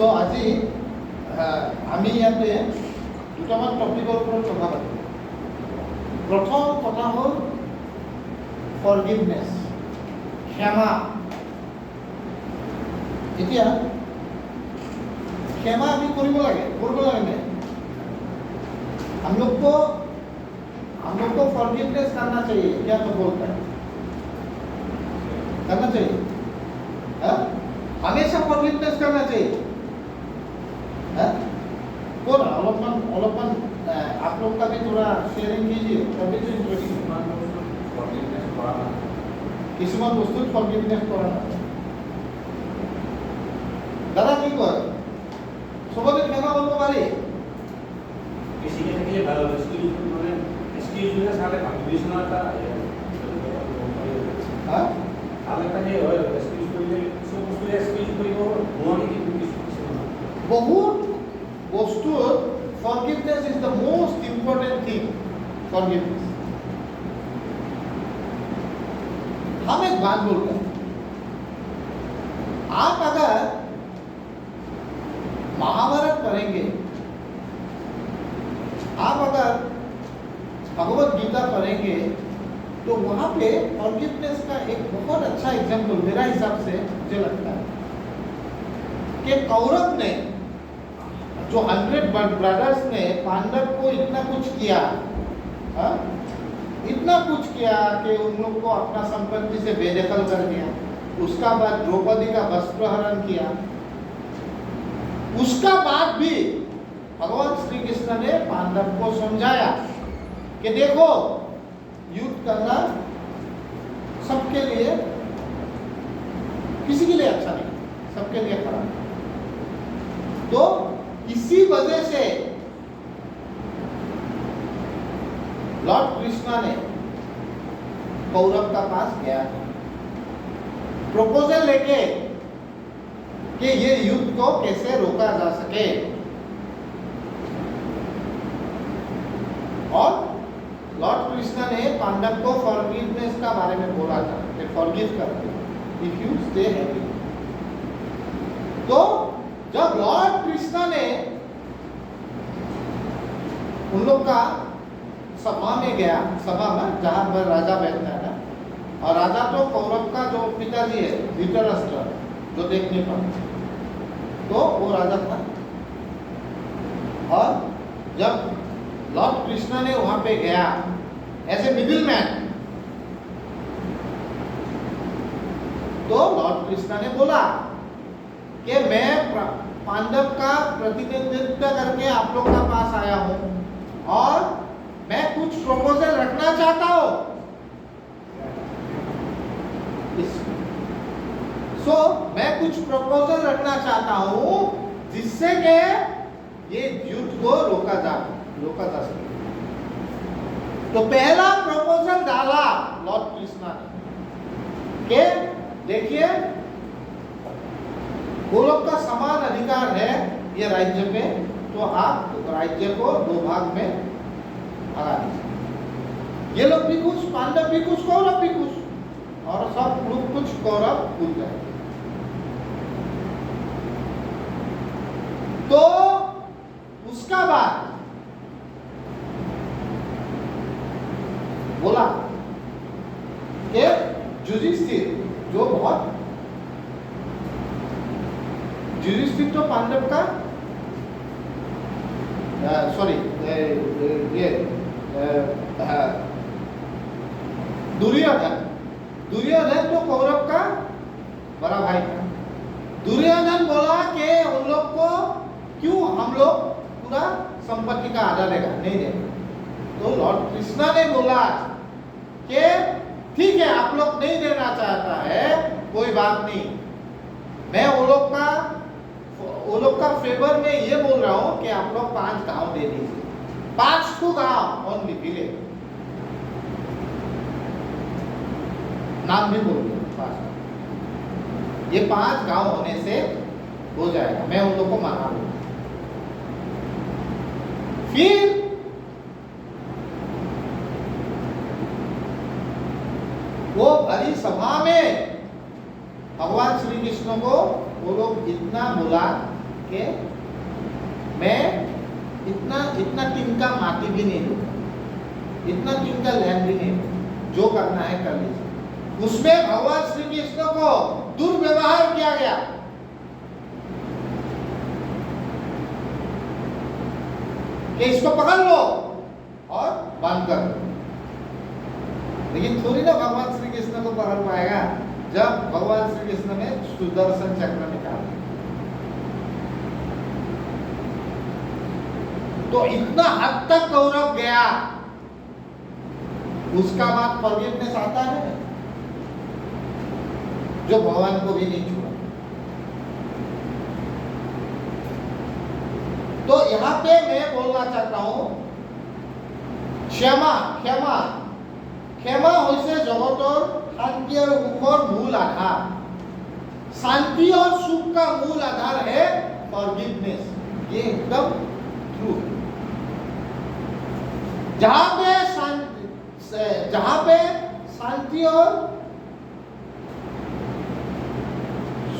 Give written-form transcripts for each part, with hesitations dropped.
So আজি আমি ইয়াতে দুটামান টপিকৰ ওপৰত কথা পাতিম। প্ৰথম কথা হ'ল ফৰগিভনেছ, ক্ষমা। এতিয়া क्षमा আমি কৰিব লাগে नहीं? हम लोग को फॉरगिवनेस करना चाहिए, क्या तो बोलता है, करना चाहिए, हमेशा फॉरगिवनेस करना चाहिए। कौन অলপমান आप लोग का भी थोड़ा शेयरिंग कीजिए, तभी तो इंटरेस्टिंग। কিছুমান বস্তুত ফরগিভনেস কৰা না দাদা কি কয়, সবতে ক্ষমা করতে পারি? বেশিকে থেকে ভালো স্কিল মানে স্কিল জুড়ে সালে বিবেচনাটা হ্যাঁ তাহলে তাকে হয় স্কিল করলে সব বস্তু স্কিল করিব মনে কি কিছু বহুত বস্তু forgiveness is the most important thing. Forgiveness. हम एक बात बोलते हैं, आप अगर महाभारत पढ़ेंगे, आप अगर भगवत गीता पढ़ेंगे, तो वहां पे फॉरगिवनेस का एक बहुत अच्छा एग्जाम्पल मेरा हिसाब से मुझे लगता है कि कौरव ने जो 100 ब्रदर्स ने पांडव को इतना कुछ किया, इतना कुछ किया कि उन लोग को अपना संपत्ति से बेदखल कर दिया, उसका बाद द्रौपदी का वस्त्रहरण किया, उसका बाद भी भगवान श्री कृष्ण ने पांडव को समझाया कि देखो युद्ध करना सबके लिए, किसी के लिए अच्छा नहीं, सबके लिए खराब। तो इसी वजह से लॉर्ड कृष्णा ने कौरव का पास गया, प्रपोजल लेके कि ये युद्ध को कैसे रोका जा सके, और लॉर्ड कृष्णा ने पांडव को फॉरगिवनेस का बारे में बोला था कि फॉरगिव कर दो इफ यू स्टे हैप्पी। तो जब लॉर्ड कृष्णा ने उन लोग का सभा में गया, सभा में जहां पर राजा बैठता है ना, और राजा तो कौरव का जो पिताजी है धृतराष्ट्र, जो देखने पर, तो वो राजा था। और जब लॉर्ड कृष्णा ने वहां पे गया एज ए मिडिल मैन, तो लॉर्ड कृष्णा ने बोला कि मैं पांडव का प्रतिनिधित्व करके आप लोग का पास आया हूं और मैं कुछ प्रपोजल रखना चाहता हूं। मैं कुछ प्रपोजल रखना चाहता हूं जिससे कि ये युद्ध को रोका जा सके। तो पहला प्रपोजल डाला लॉर्ड कृष्णा ने कि देखिए वो लोग का समान अधिकार है ये राज्य में, तो आप राज्य को 2 भाग में लगा दीजिए। ये लोग भी कुछ, पांडव भी कुछ, कौरव भी कुछ, और सब लोग कुछ कौरव भूल गए। तो उसका बाद बोला कि युधिष्ठिर जो बहुत युधिष्ठिर तो पांडव का सॉरी ये दुर्योधन तो कौरव का बड़ा भाई था। दुर्योधन बोला कि उन लोग को क्यों हम लोग पूरा संपत्ति का आधा देगा, नहीं देगा। तो लॉर्ड कृष्णा ने बोला कि ठीक है, आप लोग नहीं देना चाहता है, कोई बात नहीं, मैं वो लोग का फेवर में ये बोल रहा हूं कि आप लोग 5 गांव दे दीजिए, 5 गांव ओनली विलेज, नाम भी बोल दिया 5। ये 5 गांव होने से हो जाएगा, मैं उन लोग को मना लूंगा। फिर वो भरी सभा में भगवान श्री कृष्ण को वो लोग इतना बोला कि मैं इतना तिनका माटी भी नहीं दूंगा, इतना तिनका लैंड भी नहीं दूंगा, जो करना है कर लीजिए। उसमें भगवान श्री कृष्ण को दुर्व्यवहार किया गया। कि इसको पकड़ लो और बांध कर दो। लेकिन थोड़ी ना भगवान श्री कृष्ण को पकड़ पाएगा जब भगवान श्री कृष्ण ने सुदर्शन चक्र निकाला। तो इतना हद तक कौरव गया, उसका बाद फॉरगिवनेस आता है जो भगवान को भी नहीं छुआ। तो यहां पे मैं बोलना चाहता हूं क्षमा क्षमा क्षमा হৈছে জগতৰ শান্তি और সুখৰ मूल आधार। शांति और सुख का मूल आधार है फॉरगिवनेस। ये एकदम ट्रू। जहां पे शांति और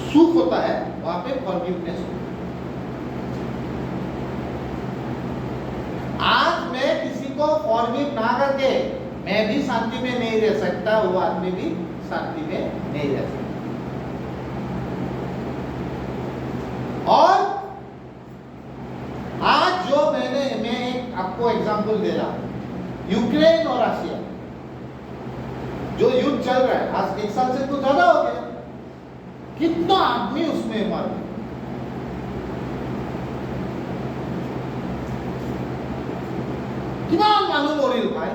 सुख होता है वहां पे फॉरगिवनेस होता है। आज मैं किसी को फॉरगिव ना करके मैं भी शांति में नहीं रह सकता, वो आदमी भी शांति में नहीं रह सकता। और आज जो मैं एक आपको एग्जांपल दे रहा हूं, यूक्रेन और रशिया जो युद्ध चल रहा है, आज 1 साल से तो ज्यादा हो गया। कितना आदमी उसमें मर गया। किमान মানুহ মৰিল ভাই,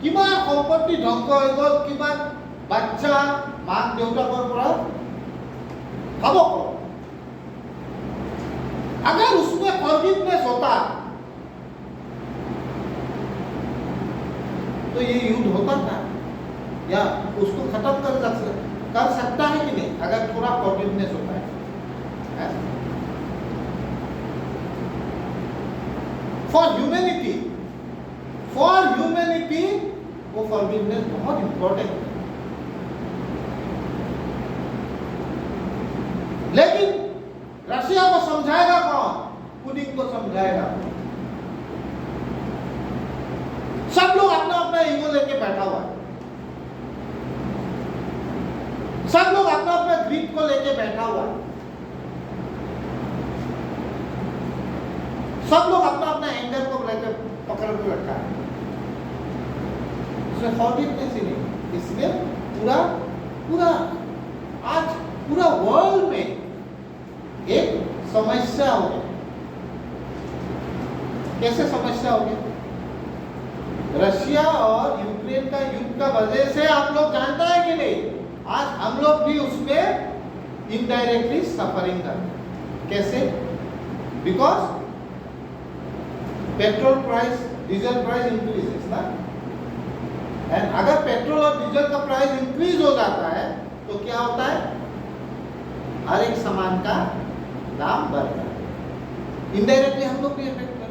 কিমান সম্পত্তি ধ্বংস হৈ গ'ল, কিমান বাচ্চা মাক দেউতাকৰ পৰা খাব। अगर उसमें फॉरगिवनेस होता तो ये युद्ध होता था या उसको खत्म कर सकता है कि नहीं, अगर थोड़ा फॉरगिवनेस होता है। फॉर ह्यूमैनिटी वो फॉरगिवनेस बहुत इंपॉर्टेंट है। लेकिन रशिया को समझाएगा कौन? पुतिन को समझाएगा। सब लोग अपना अपना ईगो लेके बैठा हुआ है, सब लोग अपना अपना ग्रीड को लेके बैठा हुआ है, सब लोग अपना अपना एंगर को लेकर पकड़ के रखा है। उसमें फॉरगिवनेस ही नहीं। इसलिए पूरा आज पूरा वर्ल्ड में एक समस्या हो गई। कैसे समस्या हो गई? रशिया और यूक्रेन का युद्ध का वजह से आप लोग जानता है कि नहीं, आज हम लोग भी उसमें इनडायरेक्टली सफरिंग कर रहे हैं। कैसे? Because petrol price, diesel price increases ना, एंड अगर पेट्रोल और डीजल का प्राइस इंक्रीज हो जाता है तो क्या होता है? हर एक सामान का दाम बढ़ता है। इनडायरेक्टली हम लोग भी इफेक्ट करते हैं।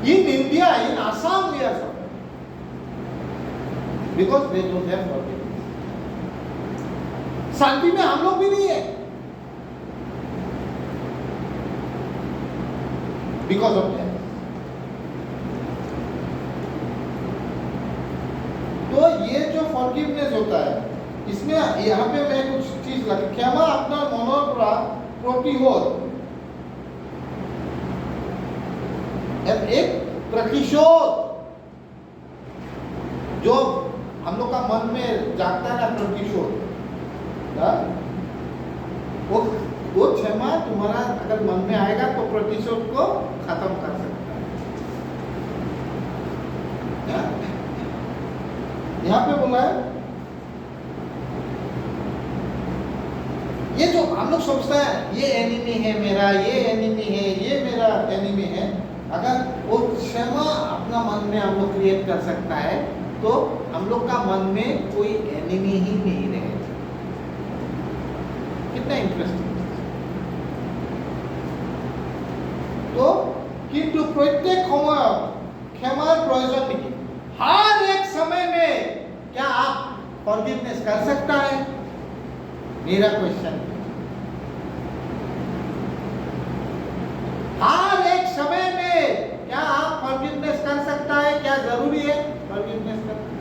In India, in Assam we are suffering because they don't have forgiveness. शांति में हम लोग भी नहीं है बिकॉज ऑफ दैट। तो ये जो फॉरगिवनेस होता है, इसमें यहाँ पे मैं कुछ चीज लगी। क्षमा अपना मनोर प्रतिशोध, एक प्रतिशोध जो हम लोग का मन में जागता है ना, प्रतिशोध, वो क्षमा तुम्हारा अगर मन में आएगा तो प्रतिशोध को खत्म कर सकता है। यहाँ पे बोला है, ये जो हम लोग सोचते हैं ये एनिमी है मेरा, ये एनिमी है, ये मेरा एनिमी है, अगर वो क्षमा अपना मन में हम लोग क्रिएट कर सकता है तो हम लोग का मन में कोई एनिमी ही नहीं रहेगा। कितना इंटरेस्टिंग। तो किंतु प्रत्येक समय क्षमार प्रयोजन नहीं। हर एक समय में क्या आप फॉरगिवनेस कर सकता है? मेरा क्वेश्चन। जरूरी है फॉरगिवनेस करना।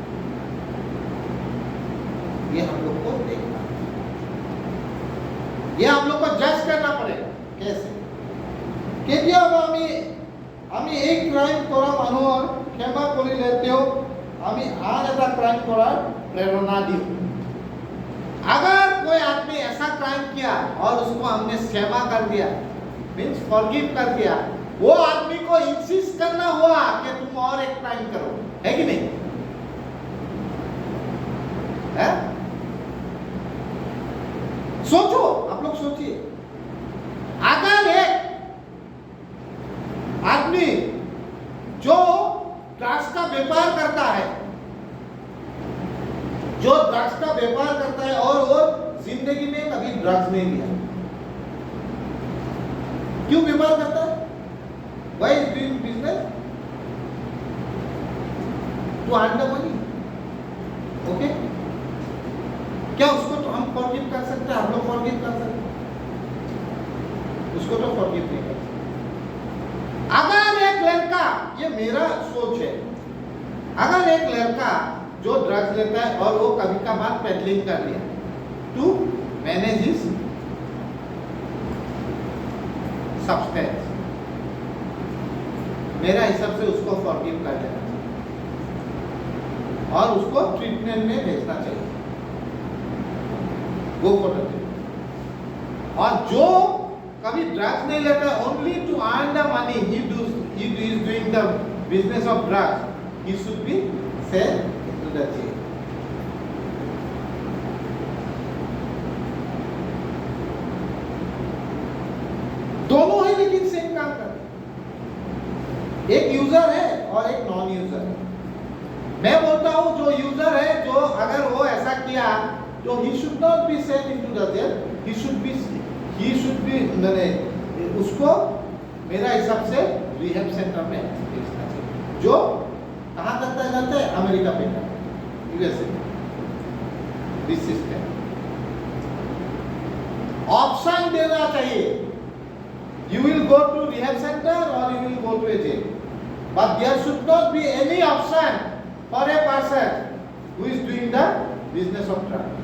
ये हम लोग को देखना, ये हम लोग को जज करना पड़ेगा कैसे कि আমি এই ক্রাইম করা মানুহৰ ক্ষমা কৰিলে তেওঁ আমি আন এটা ক্রাইম কৰাৰ प्रेरणा दी। अगर कोई आदमी ऐसा क्राइम किया और उसको हमने क्षमा कर दिया, मीन्स फॉरगिव कर दिया, वो आदमी को इंसिस्ट करना हुआ कि तुम और एक क्राइम करो, है कि नहीं? है? सोचो, आप लोग सोचिए, अगर एक आदमी जो ड्रग्स का व्यापार करता है, और वो जिंदगी में कभी ड्रग्स नहीं लिया, क्यों व्यापार करता है? Why is doing business? To earn the money. Okay? क्या उसको तो हम फॉरगिव कर सकते हैं? हम लोग फॉरगिव कर सकते हैं? उसको तो फॉरगिव नहीं कर सकते। अगर एक लड़का, ये मेरा सोच है, अगर एक लड़का जो ड्रग्स लेता है और वो कभी कभार पेडलिंग कर लिया टू मैनेज हिज सब्सटेंस, मेरा हिसाब से उसको फॉरगिव कर देना चाहिए और उसको ट्रीटमेंट में भेजना चाहिए, गो फॉर द ट्रीटमेंट। और जो कभी ड्रग्स नहीं लेता, only to earn the money, he is doing the business of drugs, he should be sent into the jail. दोनों ही लेकिन सेम काम करते हैं, एक यूजर है और एक नॉन यूजर है। मैं बोलता हूं जो यूजर है, जो अगर वो ऐसा किया तो he should not be sent into the jail, he should be उसको मेरा हिसाब से रिहैब सेंटर में भेजना चाहिए, जो कहाँ करता है जानते हैं? अमेरिका में, यूएसए। दिस सिस्टम ऑप्शन देना चाहिए, you will go to rehab center or you will go to a jail, but there should not be any option for a person who is doing the business of drugs.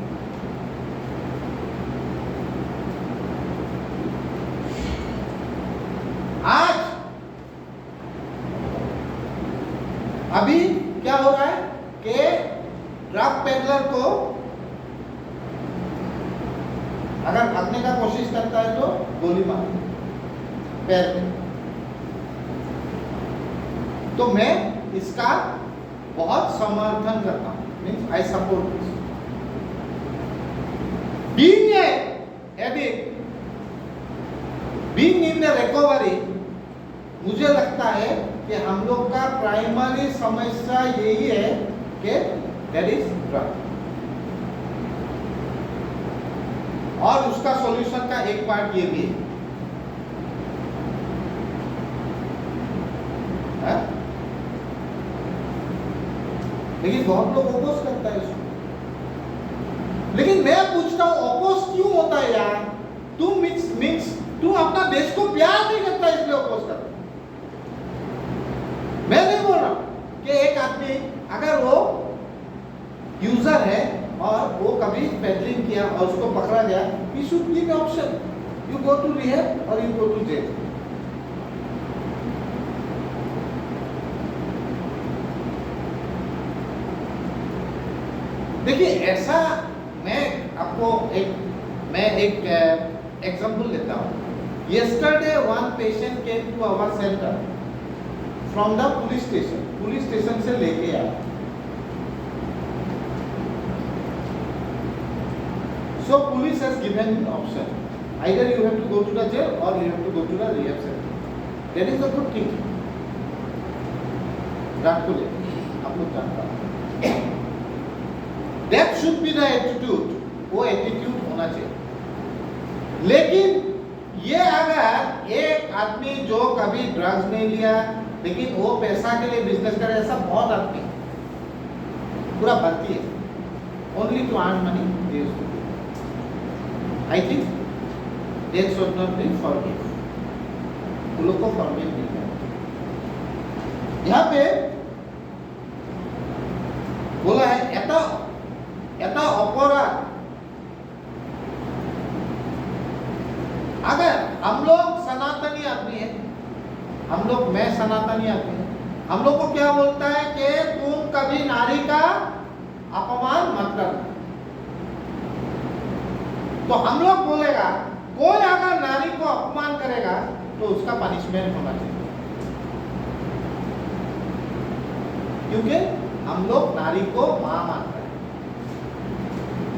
आज अभी क्या हो रहा है कि drug peddler को अगर भागने का कोशिश करता है तो गोली मार पैर में। तो मैं इसका बहुत समर्थन करता हूं, means I support this. Being a addict, being in the recovery, मुझे लगता है कि हम लोग का प्राइमरी समस्या यही है कि दैट इज ड्रग, और उसका सॉल्यूशन का एक पार्ट ये भी है। लेकिन बहुत लोग अपोज करता है इसको। लेकिन मैं पूछता हूं अपोज क्यों होता है यार? तुम अपना देश को प्यार नहीं करता इसलिए अपोज करता। मैं नहीं बोल रहा कि एक आदमी अगर वो यूजर है और वो कभी पेडलिंग किया और उसको पकड़ा गया, he should give option, you go to rehab or you go to jail. देखिए ऐसा, मैं आपको एक एग्जांपल देता हूँ। Yesterday one patient came to our center from the police station से लेके आया। So police has given an option, either you have to go to the jail or you have to go to the rehab center. That is a good thing. Drug को लेकर आप लोग जानते हैं, that should be the attitude, वो attitude होना चाहिए। लेकिन ये अगर एक आदमी जो कभी ड्रग्स नहीं लिया लेकिन वो पैसा के लिए बिजनेस करे, ऐसा बहुत आदमी पूरा भर्ती है, only to earn money, I think they should not be forgive, उन लोग को फॉरगिव नहीं करना। यहाँ पे बोला है এটা अपराध। अगर हम लोग सनातनी आदमी है, मैं सनातनी आदमी है, हम लोग को क्या बोलता है कि तुम कभी नारी का अपमान मत करना। तो हम लोग बोलेगा कोई अगर नारी को अपमान करेगा तो उसका पनिशमेंट होना चाहिए, क्योंकि हम लोग नारी को मां मानते हैं।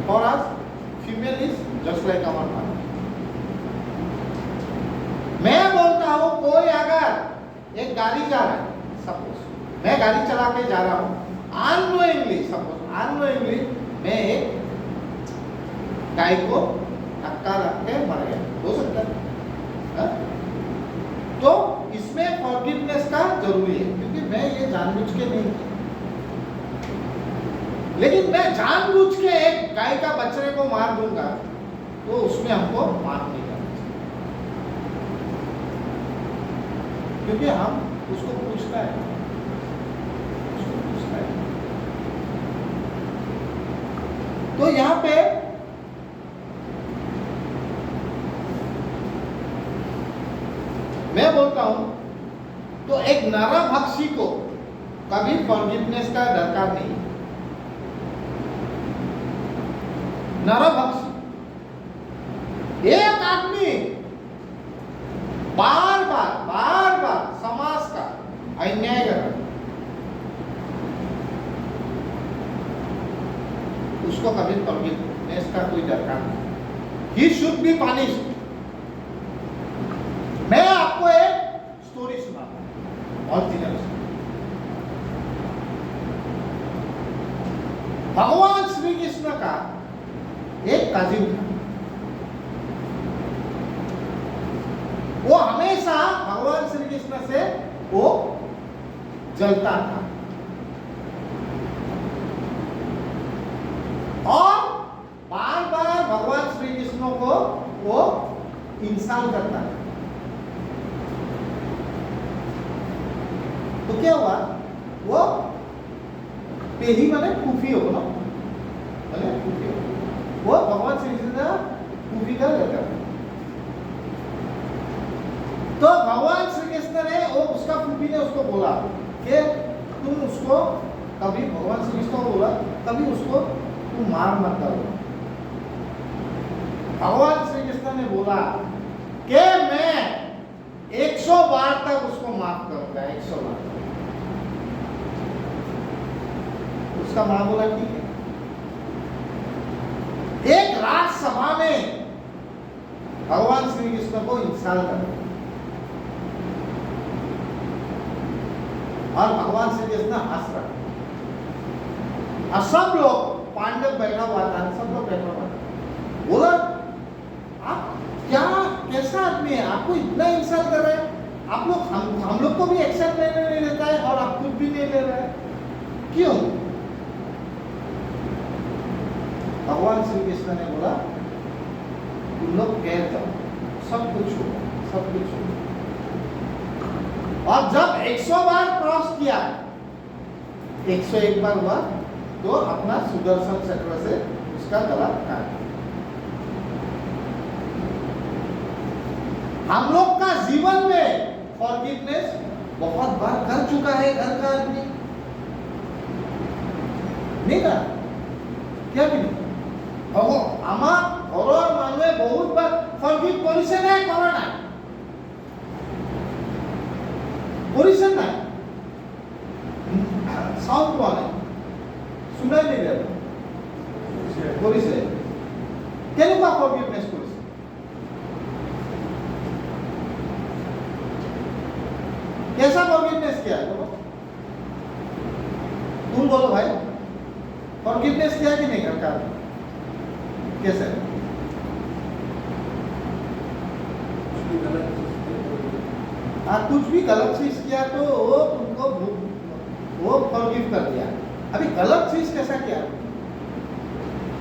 For us, female is just like our mother. मैं बोलता हूं कोई अगर एक गाड़ी जा रहा है, सपोज मैं गाड़ी चला के जा रहा हूं, अननोइंगली मैं एक गाय को धक्का रख के मर गया, हो सकता है। तो इसमें फॉरगिवनेस का जरूरी है, क्योंकि मैं ये जानबूझ के नहीं किया। लेकिन मैं जानबूझ के एक गाय का बच्चे को मार दूंगा तो उसमें हमको माफ नहीं करना चाहिए, क्योंकि हम उसको पूछता है। तो यहां पे मैं बोलता हूं तो एक नरभक्षी को कभी फॉरगिवनेस का दरकार नहीं। नरभक्षी एक आदमी बार बार समाज का अन्याय कर रहा है, उसको कभी फॉरगिवनेस का कोई दरकार नहीं। ही शुड बी पनिश्ड। मैं आपको एक स्टोरी सुनाता हूं, ओरिजिनल। भगवान श्री कृष्ण का एक काजिन था, वो हमेशा भगवान श्री कृष्ण से वो जलता था और बार बार भगवान श्री कृष्ण को वो इंसल्ट करता था। तो क्या हुआ, वो पेही माने कुफी हो ना, वो भगवान श्री कृष्ण का कुफी कर लेता था। तो भगवान श्री कृष्ण ने वो उसका फूफी ने उसको बोला कि तुम उसको कभी, भगवान श्री कृष्ण को बोला कभी उसको तुम मार मत करो। भगवान श्री कृष्ण ने बोला कि मैं 100 बार तक उसको माफ करूंगा, 100 बार। उसका मां बोला ठीक है। एक राजसभा में भगवान श्री कृष्ण को इंसल्ट कर, और भगवान श्री कृष्ण हंस रहा, और सब लोग, पांडव बैठा हुआ था, सब लोग बैठा हुआ था। बोला आप क्या, कैसा आदमी है, आपको इतना इंसल्ट कर रहे हैं, आप लोग हम लोग को भी एक्शन लेने नहीं देता है और आप खुद भी नहीं ले रहे हैं, क्यों? भगवान श्री कृष्ण ने बोला तुम लोग कह जाओ, सब कुछ होगा, सब कुछ होगा। और जब 100 बार क्रॉस किया, 101 बार हुआ, तो अपना सुदर्शन चक्र से उसका गला काट। हम लोग का जीवन में फॉरगिवनेस बहुत बार कर चुका है घर का आदमी, नहीं ना? क्या भी नहीं? আমার ঘৰৰ মানুহে বহুত বাৰ ফৰগিভ কৰিছে নে কৰা নাই? কৰিছে নাই? সাউন্ড পোৱা নাই, শুনাই নাই দিয়া, কৰিছে। কেনেকুৱা ফৰগিভনেছ কৰিছে? कैसा फॉरगिवनेस किया है? तुम बोलो भाई, फॉरगिवनेस किया कि नहीं करता? कैसे? कुछ भी गलत चीज किया तो वो तुमको वो फॉरगिव कर दिया। अभी गलत चीज कैसा किया?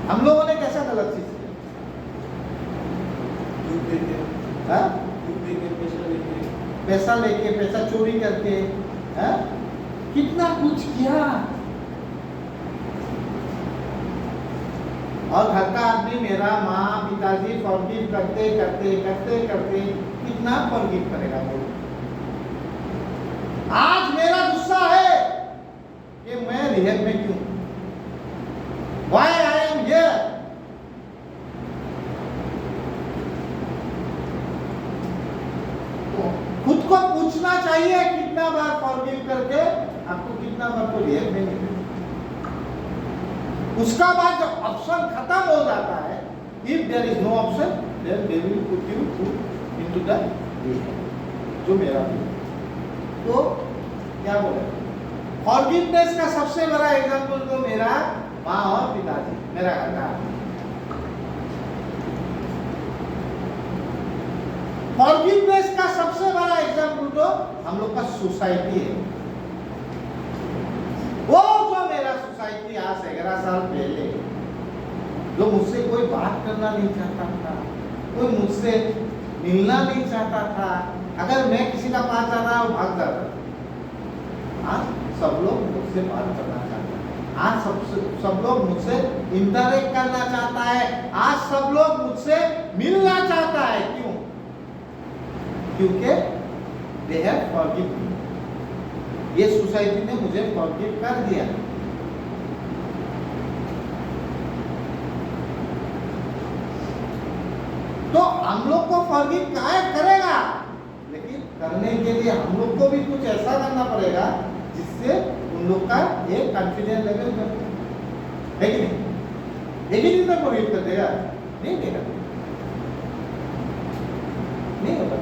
हम लोगों ने कैसा गलत चीज किया? पैसा लेके, पैसा चोरी करके, कितना कुछ किया। और घर का आदमी मेरा माँ पिताजी फॉरगिव करते करते करते करते कितना फॉरगिव करेगा बोलो। आज मेरा गुस्सा है कि मैं रिहब में क्यों, व्हाई आई एम हियर। तो खुद को पूछना चाहिए कितना बार फॉरगिव करके आपको कितना बार तो रिहब में नहीं। उसका बाद जब ऑप्शन खत्म हो जाता है, if there is no option then they will put you into the rehab, जो मेरा भी। तो क्या बोले, फॉरगिवनेस का सबसे बड़ा एग्जांपल तो मेरा माँ और पिताजी, मेरा घर का। फॉरगिवनेस का सबसे बड़ा एग्जांपल तो हम लोग का सोसाइटी है। वो जो मेरा सोसाइटी आज 11 साल पहले जो मुझसे कोई बात करना नहीं चाहता था, कोई मुझसे मिलना नहीं चाहता था, अगर मैं किसी का पास जा रहा हूँ भाग जाता, आज सब लोग मुझसे बात करना चाहते हैं, आज सब लोग मुझसे इंटरेक्ट करना चाहता है, आज सब लोग मुझसे मिलना चाहता है। क्यों? क्योंकि दे हैव फॉरगिव मी, ये सोसाइटी ने मुझे फॉरगिव कर दिया। तो हम लोग को फॉरगिव क्या करेगा, लेकिन करने के लिए हम लोग को भी कुछ ऐसा करना पड़ेगा जिससे उन लोग का एक कॉन्फिडेंस लेवल है कि नहीं? एक ही दिन में फॉरगिव कर देगा? नहीं देगा, नहीं होगा।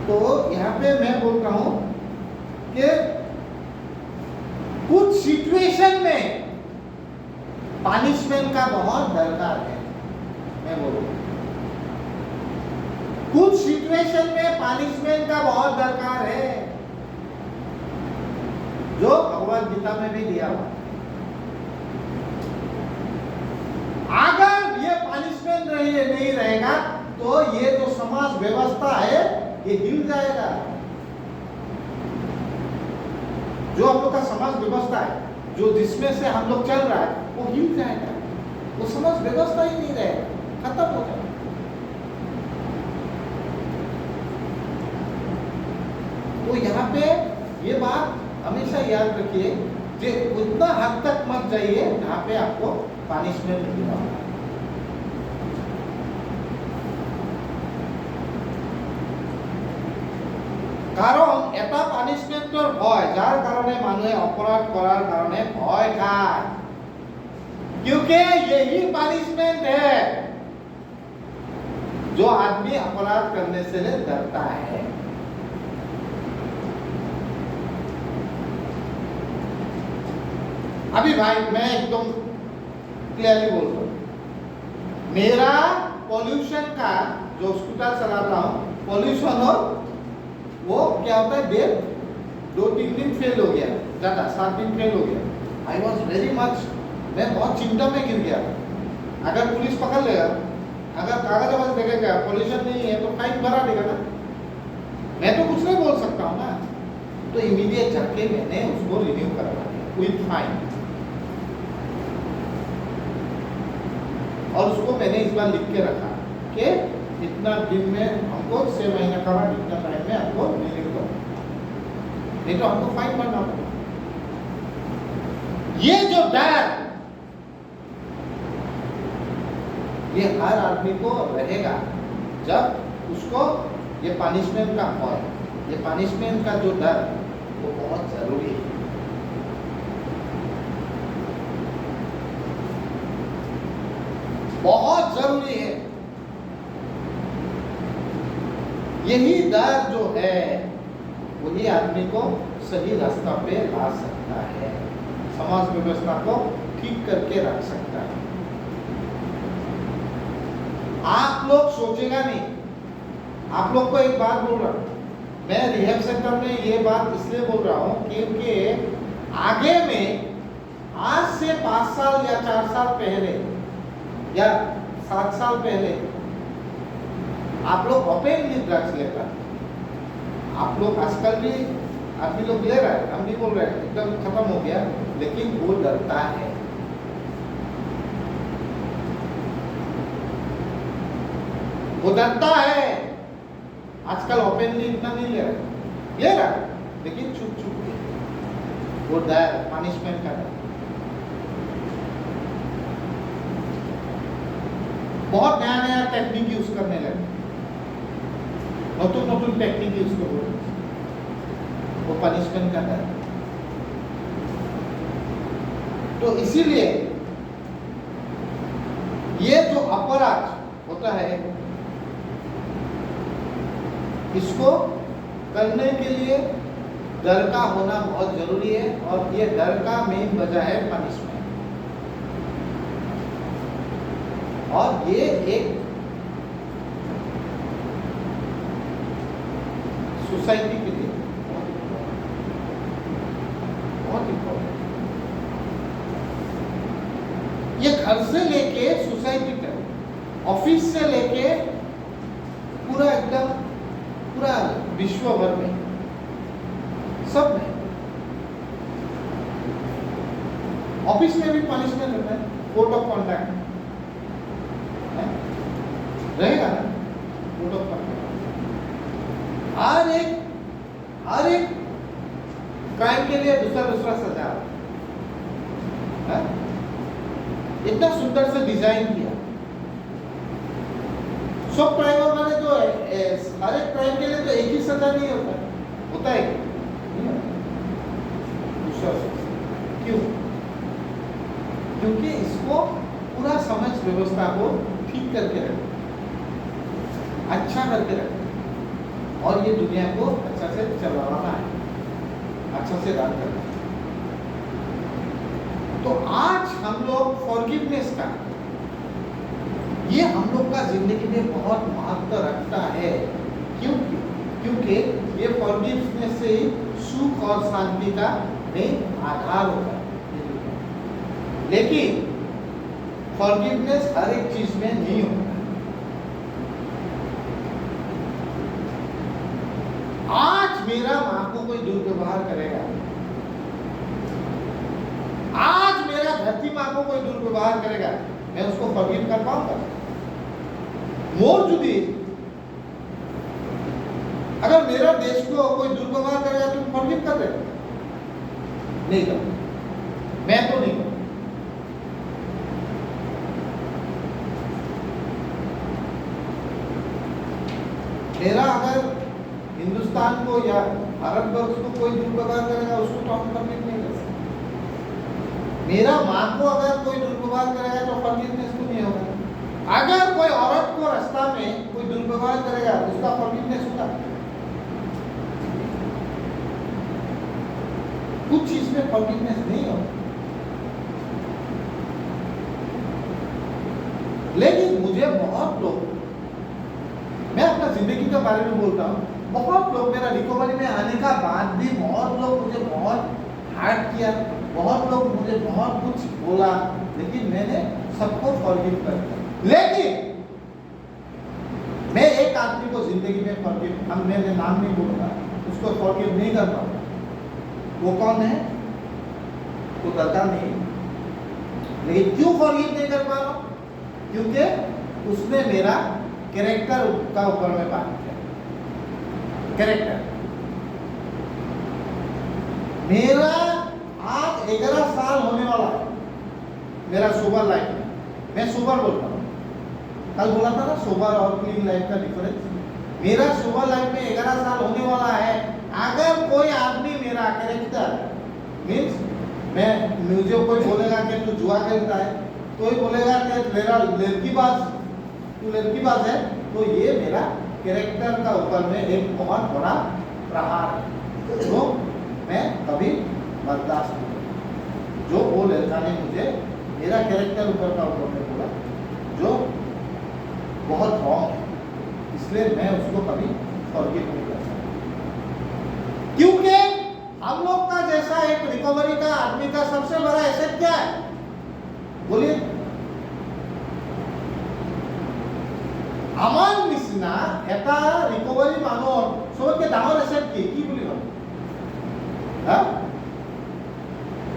तो यहाँ पे मैं बोल रहा हूं कि कुछ सिचुएशन में पनिशमेंट का बहुत दरकार है। मैं बोलूं कुछ सिचुएशन में पनिशमेंट का बहुत दरकार है, जो भगवद गीता में भी दिया हुआ। अगर ये पनिशमेंट नहीं रहेगा तो ये जो समाज व्यवस्था है ये हिल जाएगा। जो हम लोग का समाज व्यवस्था है, जो जिसमें से हम लोग चल रहा है, वो हिल जाएगा। वो समाज व्यवस्था ही नहीं रहेगा, खत्म हो जाएगा। तो यहाँ पे ये बात हमेशा याद रखिए कि उतना हद तक मत जाइए जहाँ पे आपको पनिशमेंट मिलना होगा। কারণ এটা পানিশমেন্টৰ ভয়, যার কারণে মানুহে অপরাধ করার কারণে ভয় খায়, क्योंकि यही पनिशमेंट है जो आदमी अपराध करने से डरता है। अभी भाई मैं एकदम क्लियरली बोल रहा हूं, मेरा पॉल्यूशन का जो स्कूटर चला रहा हूं, पॉल्यूशन हो वो क्या होता है, डेढ़ 2-3 दिन फेल हो गया, ज्यादा 7 दिन फेल हो गया। आई वॉज वेरी मच, मैं बहुत चिंता में गिर गया। अगर पुलिस पकड़ लेगा, अगर कागज वागज देखेगा पॉल्यूशन नहीं है तो फाइन भरा देगा ना, मैं तो कुछ नहीं बोल सकता हूँ ना। तो इमीडिएट जाके मैंने उसको रिन्यू करवा दिया विथ फाइन, और उसको मैंने इस बार लिख के रखा कि इतना दिन में हमको 6 महीने का बाद इतना टाइम में आपको रिन्यू करो, नहीं तो हमको फाइन भरना पड़ेगा। ये जो डर ये हर आदमी को रहेगा जब उसको ये पनिशमेंट का भय, ये पनिशमेंट का जो डर वो बहुत जरूरी है। बहुत जरूरी है। यही डर जो है वही आदमी को सही रास्ता पे ला सकता है, समाज व्यवस्था को ठीक करके रख सकता है। आप लोग सोचेगा नहीं, आप लोग को एक बात बोल रहा हूं, मैं रिहैब सेंटर में ये बात इसलिए बोल रहा हूं क्योंकि आगे में आज से 5 साल या 4 साल पहले या 7 साल पहले आप लोग ओपनली ड्रग्स लेता, आप लोग आजकल भी आदमी लोग ले रहा है, हम भी बोल रहे हैं एकदम खत्म हो गया, लेकिन वो डरता है। वो डरता है। आजकल ओपनली इतना नहीं ले रहा लेकिन छुप छुप के वो डर, पनिशमेंट का डर। बहुत नया नया टेक्निक यूज करने लगे, नतून नतून टेक्निक यूज करो, वो पनिशमेंट का डर। तो इसीलिए ये जो अपराध होता है इसको करने के लिए डर का होना बहुत जरूरी है, और ये डर का मेन वजह है पनिशमेंट। और ये एक सोसाइटी के लिए बहुत इम्पोर्टेंट। ये घर से लेके सोसाइटी तक, ऑफिस से लेके पूरा एकदम पूरा विश्व भर में सब में। ऑफिस में भी पनिशमेंट होता है, कोड ऑफ कॉन्डक्ट रहेगा ना, कोड ऑफ कॉन्डक्ट। हर एक क्राइम के लिए दूसरा सजा है। इतना सुंदर से डिजाइन किया। सब क्राइम वाले तो हर एक क्राइम के लिए तो एक ही सजा नहीं होता है दूसरा। क्यों? क्योंकि इसको पूरा समाज व्यवस्था को ठीक करके रखे, अच्छा करके रखे, और ये दुनिया को अच्छा से चलाना है, अच्छा से रन करना है। तो आज हम लोग फॉरगिवनेस का, ये हम लोग का जिंदगी में बहुत महत्व रखता है। क्योंकि ये फॉरगिवनेस से ही सुख और शांति का मेन आधार होता है। लेकिन फॉरगिवनेस हर एक चीज में नहीं होता। आज मेरा मां को कोई दुर्व्यवहार करेगा, आज मेरा धरती मां को कोई दुर्व्यवहार करेगा, मैं उसको फॉरगिव कर पाऊंगा? मोर जुदी अगर मेरा देश को कोई दुर्व्यवहार करेगा तो फॉरगिव कर देगा? नहीं कर, मैं तो नहीं करूं। मेरा अगर हिंदुस्तान को या भारतवर्ष को कोई दुर्व्यवहार करेगा उसको तो हम फॉरगिव नहीं कर सकते। मेरा मां को अगर कोई दुर्व्यवहार करेगा तो फॉरगिवनेस तो नहीं होगा। अगर कोई औरत को रास्ता में कोई दुर्व्यवहार करेगा उसका फॉरगिवनेस होगा? कुछ चीज में फॉरगिवनेस नहीं होगा। लेकिन मुझे बहुत लोग, मैं अपना जिंदगी के बारे में बोलता हूँ, बहुत लोग मेरा रिकवरी में आने का बाद भी बहुत लोग मुझे बहुत हार्ट किया, बहुत लोग मुझे बहुत कुछ बोला, लेकिन मैंने सबको फॉरगिव कर दिया। लेकिन मैं एक आदमी को जिंदगी में फॉरगिव, हम मैंने नाम नहीं बोलूंगा, उसको फॉरगिव नहीं कर पाऊंगा। वो कौन है? वो डरता नहीं। लेकिन क्यों फॉरगिव नहीं कर पा रहा? क्योंकि उसने मेरा कैरेक्टर का ऊपर में बात किया। कैरेक्टर मेरा आज 11 साल होने वाला है मेरा सोबर लाइफ में। मैं सोबर बोलता हूँ, कल बोला था ना सोबर और क्लीन लाइफ का डिफरेंस। मेरा सोबर लाइफ में 11 साल होने वाला है। अगर कोई आदमी मेरा कैरेक्टर मीन्स, मुझे कोई बोलेगा कि तू जुआ खेलता है, कोई बोलेगा कि मेरा लड़कीबाज, तू लड़कीबाज है, तो ये मेरा कैरेक्टर का ऊपर में एक बहुत बड़ा प्रहार है जो मैं कभी बर्दाश्त नहीं करूं। जो वो लड़का ने मुझे मेरा कैरेक्टर ऊपर का ऊपर में बोला जो बहुत रॉन्ग है, इसलिए मैं उसको कभी फॉरगिव नहीं कर सकता। क्योंकि हम लोग का जैसा एक रिकवरी का आदमी का सबसे बड़ा एसेट क्या है? बोलिए। আমার নিচিনা এটা রিকভারি মানুহৰ সবতকৈ ডাঙৰ এছেট কি বুলি ভাবে?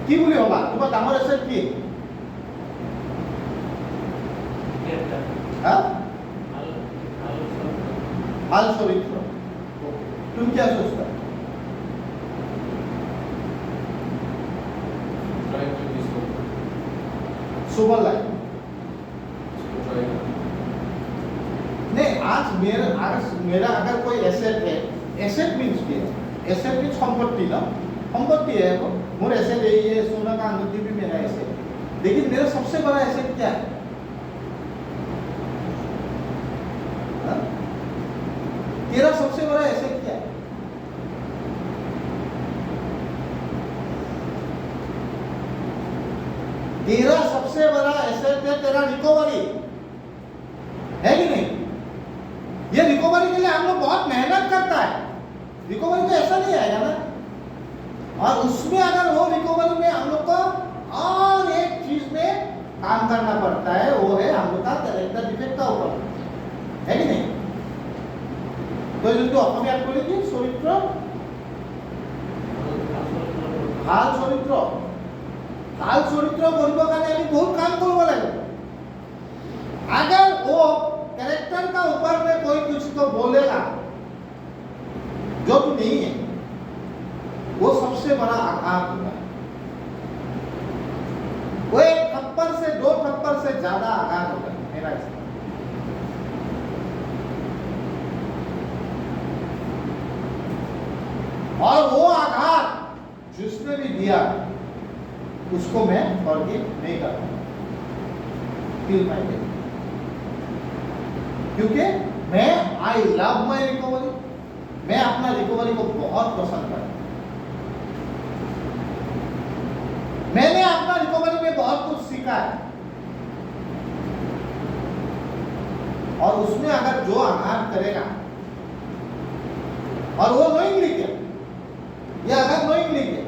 কি বুলি ভাবা তোমাৰ ডাঙৰ এছেট কি হা ভাল চৰিত্ৰ তুমি কি सोचता सुपर लाइफ नहीं आज मेरा अगर कोई एसेट है एसेट मीन्स क्या एसेट मीन्स संपत्ति ना संपत्ति है वो मोर एसेट यही है सोना का अंगूठी भी मेरा एसेट लेकिन मेरा सबसे बड़ा एसेट क्या है हा? तेरा सबसे बड़ा एसेट क्या है तेरा सबसे बड़ा एसेट है तेरा रिकवरी है कि नहीं ये रिकवरी के लिए हम लोग बहुत मेहनत करता है रिकवरी तो ऐसा नहीं आएगा ना और उसमें अगर वो रिकवरी में हम लोग को और एक चीज में काम करना पड़ता है वो है हम लोग का कैरेक्टर डिफेक्ट का ऊपर है कि नहीं तो जो অসমীয়াত বলে কি চরিত্র ভাল চরিত্র ভাল চরিত্র কৰিবৰ কাৰণে আমি বহুত কাম কৰিব লাগিব अगर वो कैरेक्टर का ऊपर में कोई कुछ तो बोलेगा जो कि नहीं है वो सबसे बड़ा आघात होता है वो एक थप्पड़ से दो थप्पड़ से ज्यादा आघात होता है मेरा हिसाब और वो आघात जिसने भी दिया उसको मैं फॉरगिव नहीं करता फील माय डे क्योंकि मैं आई लव माय रिकवरी मैं अपना रिकवरी को बहुत पसंद करता हूं मैंने अपना रिकवरी में बहुत कुछ सीखा है और उसमें अगर जो आघात करेगा और वो नोइंगली किया या अगर नोइंगली किया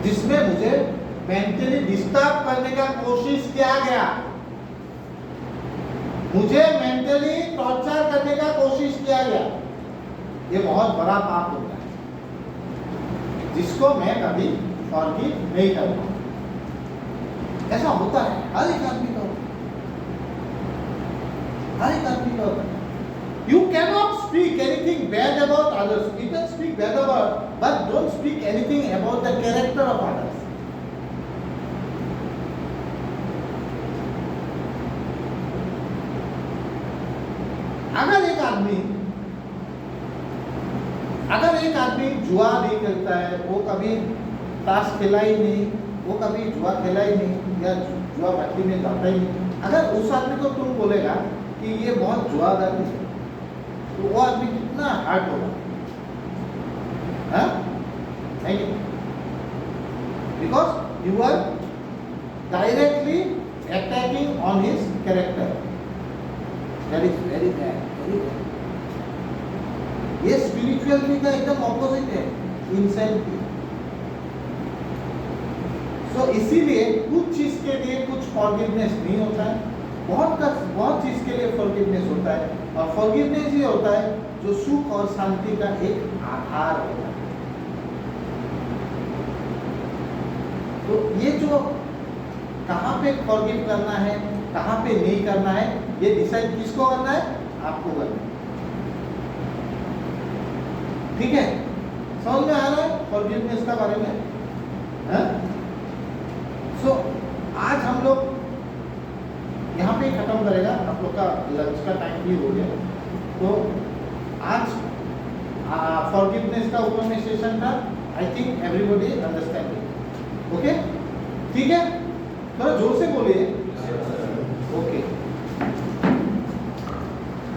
जिसमें मुझे मेंटली डिस्टर्ब करने का कोशिश किया गया मुझे मेंटली टॉर्चर करने का कोशिश किया गया ये बहुत बड़ा पाप होता है जिसको मैं कभी फॉरगिव नहीं करता ऐसा होता है हर एक आदमी का होता है You cannot speak anything bad about others. You can speak bad about, but don't speak anything about the character of others. अगर एक आदमी जुआ नहीं खेलता है वो कभी ताश खेला ही नहीं वो कभी जुआ खेला ही नहीं या जुआ भट्टी में जाता ही नहीं अगर उस आदमी को तुम बोलेगा कि ये बहुत जुआदार है तो वो आदमी कितना हार्ड होगा because you are directly attacking on his character that is very bad ये स्पिरिचुअलिटी का एकदम ऑपोजिट है इंसेंसिटी सो इसीलिए कुछ चीज के लिए कुछ फॉरगिवनेस नहीं होता है बहुत चीज के लिए फॉरगिवनेस होता है और फॉरगिवनेस ये होता है जो सुख और शांति का एक आधार होता है तो ये जो कहाँ पे फॉरगिव करना है कहाँ पे नहीं करना है ये डिसाइड किसको करना है आपको करना है ठीक है समझ में आ रहा है फॉरगिवनेस का बारे में सो आज हम लोग यहाँ पे ही खत्म करेगा आप लोग का लंच का टाइम भी हो गया तो आज फॉरगिवनेस का ऊपर में सेशन था I think everybody understanding okay ठीक है थोड़ा जोर से बोलिए